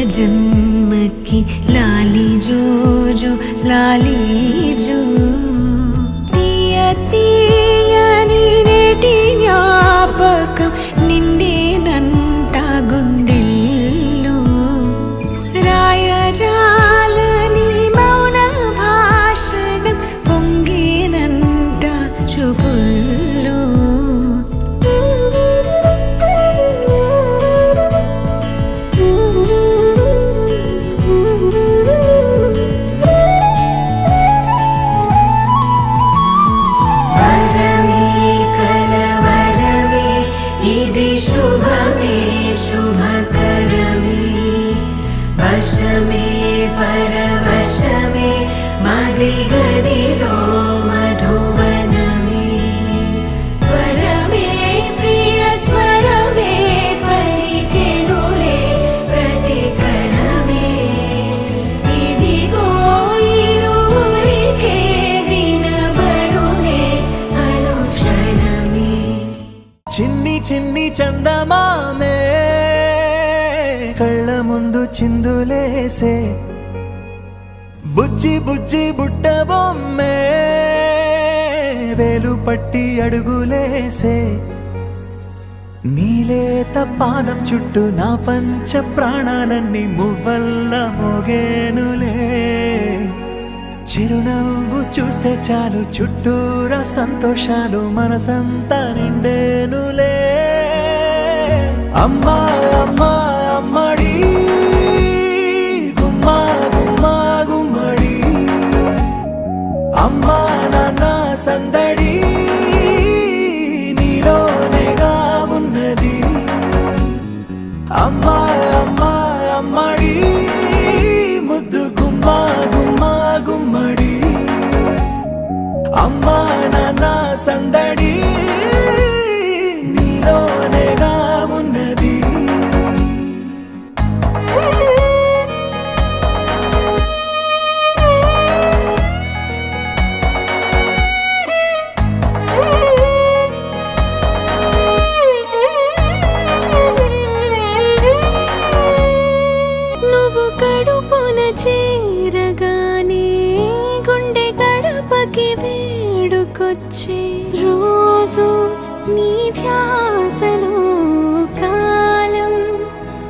जन्म की लाली जो जो लाली जो तीया तीया नीनेटी జ్ఞాపకం నిండేనంట గుండెల్లో రాయజాలని మౌన భాషణం పొంగేనంట చూపుల్లో शुभमे शुभकरमे वशमे परवशमे मदिगदिलो मधुवनमे स्वरमे प्रिय स्वरमे पलिकेनुले प्रतिकणमे इदिगो इरुवरिके विनबडुने अनुक्षणमे చిన్ని చిన్ని చందమామే కళ్ళ ముందు చిందులేసే బుజ్జి బుజ్జి బుట్ట బొమ్మే వేలు పట్టి అడుగులేసే నీలేత పానం చుట్టూ నా పంచ ప్రాణాలన్నీ మువ్వల్ల మోగేనులే చిరునవ్వు చూస్తే చాలు చుట్టూరా సంతోషాలు మనసంతా నిండేనులే అమ్మా అమ్మా అమ్మడి గుమ్మా గుమ్మా గుమ్మడి అమ్మా నాన్న సందడి నీలోనేగా ఉన్నది అమ్మా అమ్మా అమ్మడి ముద్దు గుమ్మా గుమ్మా గుమ్మడి అమ్మా నాన్న సందడి నీలోనేగా ఉన్నది నువ్వు కడుపున చేరగానే గుండె గడపకి వేడుకొచ్చే రోజు నీ ధ్యాసలో కాలం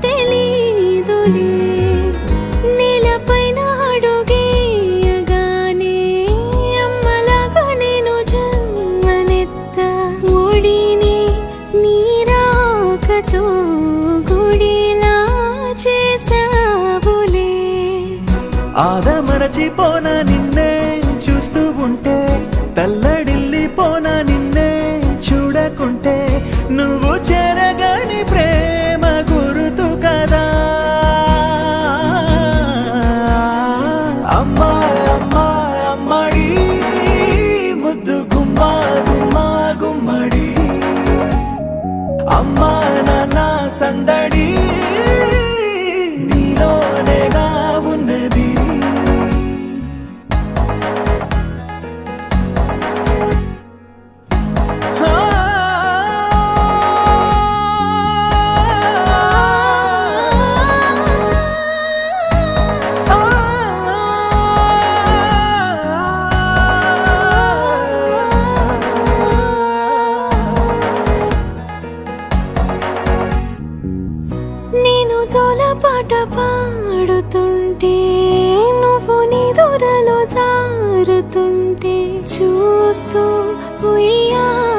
తెలీదులే నేలపైన అడుగేయగానే అమ్మలాగా నేను జన్మనెత్త ఒడిని నీ రాకతో గుడిలా చేసావులే ఆదమరచిపోనా నిన్నే చూస్తూ ఉంటే తల్లడిల్లిపోనా నిన్నే చూడకుంటే నువ్వు చెరగని ప్రేమ గురుతు కదా అమ్మా అమ్మా అమ్మడి ముద్దు గుమ్మా గుమ్మా గుమ్మడి అమ్మా నాన్న సందడి నీలోనేగా ఉన్నది నేను జోలపాట పాడుతుంటే నువ్వు నిదురలో జారుతుంటే చూస్తూ ఉయ్యాలే